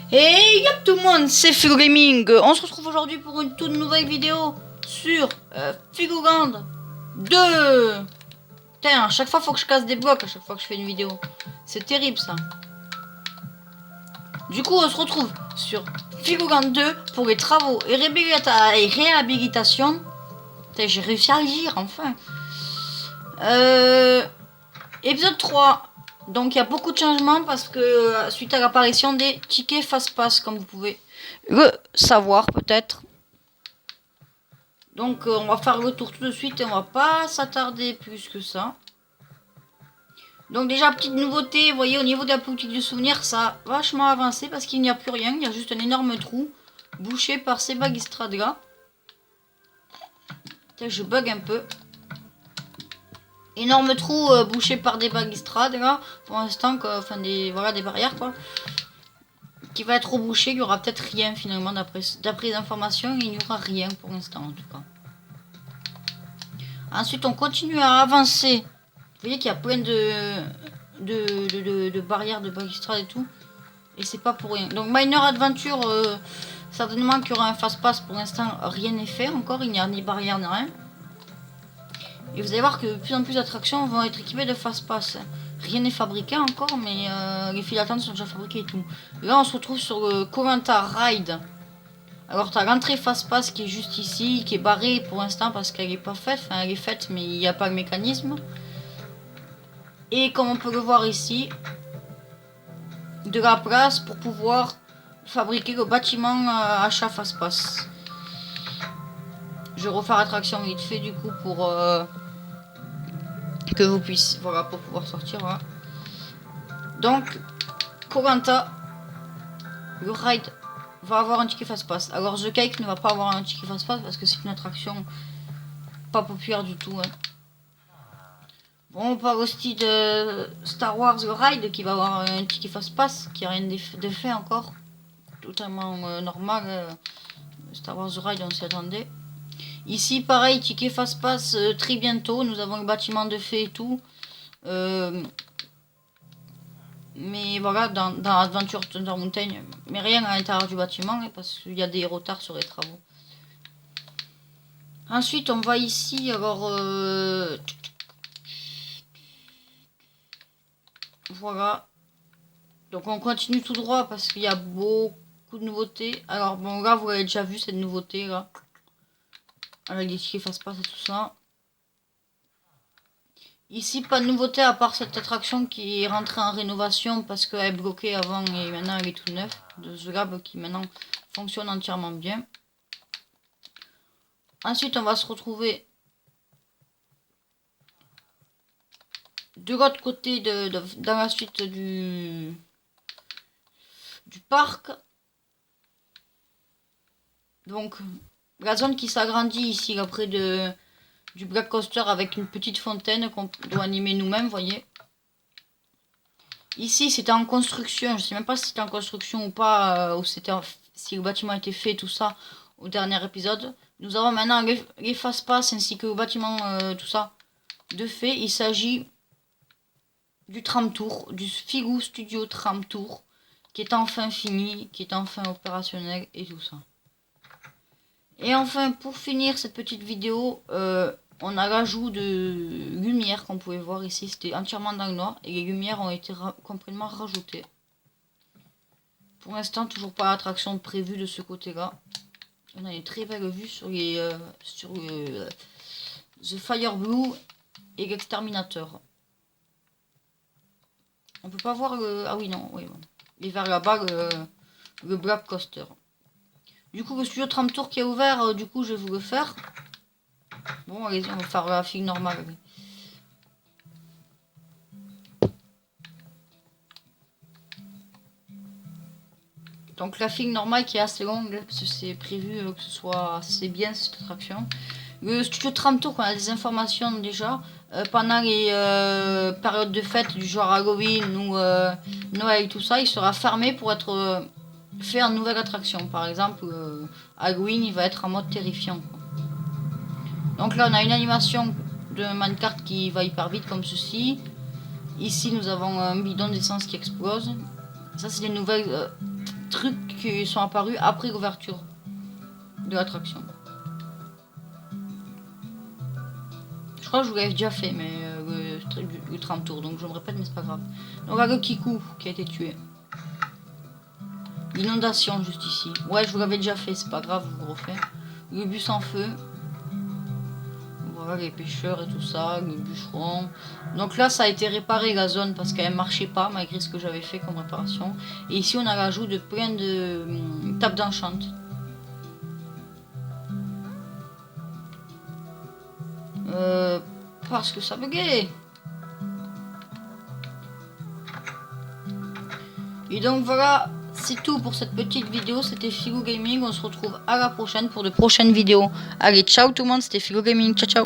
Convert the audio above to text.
Hey y'a tout le monde, c'est Figo Gaming. On se retrouve aujourd'hui pour une toute nouvelle vidéo sur Figoland 2. Putain, à chaque fois faut que je casse des blocs à chaque fois que je fais une vidéo. C'est terrible ça. Du coup on se retrouve sur Figoland 2 pour les travaux et réhabilitation. Putain, j'ai réussi à le dire enfin. Épisode 3. Donc il y a beaucoup de changements parce que suite à l'apparition des tickets fast-pass, comme vous pouvez le savoir peut-être. Donc on va faire le tour tout de suite et on va pas s'attarder plus que ça. Donc déjà petite nouveauté, vous voyez au niveau de la politique du souvenir ça a vachement avancé parce qu'il n'y a plus rien, il y a juste un énorme trou bouché par ces balustrades là. Je bug un peu. Énorme trou bouché par des balustrades là, pour l'instant, enfin des, voilà, des barrières quoi. Qui va être rebouché, il y aura peut-être rien finalement d'après les informations, il n'y aura rien pour l'instant en tout cas. Ensuite on continue à avancer. Vous voyez qu'il y a plein de barrières, de balustrades et tout. Et c'est pas pour rien. Donc Miner Adventure, certainement qu'il y aura un fast-pass, pour l'instant rien n'est fait encore, il n'y a ni barrière ni rien. Et vous allez voir que de plus en plus d'attractions vont être équipées de fast-pass. Rien n'est fabriqué encore, mais les files d'attente sont déjà fabriquées et tout. Là, on se retrouve sur le Koh-Lanta Ride. Alors, tu as l'entrée fast-pass qui est juste ici, qui est barrée pour l'instant parce qu'elle n'est pas faite. Enfin, elle est faite, mais il n'y a pas le mécanisme. Et comme on peut le voir ici, de la place pour pouvoir fabriquer le bâtiment achat fast-pass. Je vais refaire l'attraction vite fait du coup pour que vous puissiez, voilà, pour pouvoir sortir. Voilà. Donc, Koh-Lanta, le ride va avoir un ticket fast-pass. Alors, The Cake ne va pas avoir un ticket fast-pass parce que c'est une attraction pas populaire du tout. Hein. Bon, on parle aussi de Star Wars le ride qui va avoir un ticket fast-pass qui a rien de fait encore. Totalement normal. Star Wars the ride, on s'y attendait. Ici, pareil, ticket fast-pass très bientôt. Nous avons le bâtiment de fait et tout. Mais voilà, dans Adventure Thunder Mountain, mais rien à l'intérieur du bâtiment parce qu'il y a des retards sur les travaux. Ensuite, on va ici, alors voilà. Donc on continue tout droit parce qu'il y a beaucoup de nouveautés. Alors bon, là vous l'avez déjà vu cette nouveauté là, avec les tickets fast-pass et tout ça. Ici, pas de nouveauté à part cette attraction qui est rentrée en rénovation parce qu'elle est bloquée avant et maintenant elle est tout neuf. De The Lab qui maintenant fonctionne entièrement bien. Ensuite, on va se retrouver de l'autre côté dans la suite du parc. Donc, la zone qui s'agrandit ici, là près du Black Coaster avec une petite fontaine qu'on doit animer nous-mêmes, vous voyez. Ici, c'était en construction. Je sais même pas si c'était en construction ou pas, ou si le bâtiment a été fait, tout ça, au dernier épisode. Nous avons maintenant les fast-pass ainsi que le bâtiment, tout ça, de fait. Il s'agit du tram tour, du Figoo Studio Tram Tour, qui est enfin fini, qui est enfin opérationnel et tout ça. Et enfin, pour finir cette petite vidéo, on a l'ajout de lumière qu'on pouvait voir ici. C'était entièrement dans le noir et les lumières ont été complètement rajoutées. Pour l'instant, toujours pas d'attraction prévue de ce côté-là. On a une très belle vue sur The Fire Blue et l'exterminateur. On peut pas voir le... Ah oui, non, oui. Bon. Et vers là-bas, le Black Coaster. Du coup, le studio Tram Tour qui est ouvert, du coup, je vais vous le faire. Bon, allez-y, on va faire la file normale. Donc, la file normale qui est assez longue, parce que c'est prévu que ce soit assez bien cette attraction. Le studio Tram Tour, on a des informations déjà. Pendant les périodes de fête du genre Halloween ou Noël et tout ça, il sera fermé pour être fait en nouvelle attraction. Par exemple, Halloween, il va être en mode terrifiant. Quoi. Donc là, on a une animation de minecart qui va hyper vite comme ceci. Ici, nous avons un bidon d'essence qui explose. Ça, c'est des nouvelles trucs qui sont apparus après l'ouverture de l'attraction. Je crois que je vous l'avais déjà fait, mais le tram tour, donc je me répète, mais c'est pas grave. Donc là, le Kikou qui a été tué. L'inondation juste ici. Ouais, je vous l'avais déjà fait, c'est pas grave, je vous le refais. Le bus en feu. Voilà les pêcheurs et tout ça, le bûcheron. Donc là, ça a été réparé la zone parce qu'elle marchait pas malgré ce que j'avais fait comme réparation. Et ici, on a l'ajout de plein de tables d'enchant. Parce que ça buguait. Et donc voilà, c'est tout pour cette petite vidéo. C'était Philo Gaming. On se retrouve à la prochaine pour de prochaines vidéos. Allez, ciao tout le monde, c'était Philo Gaming. Ciao, ciao.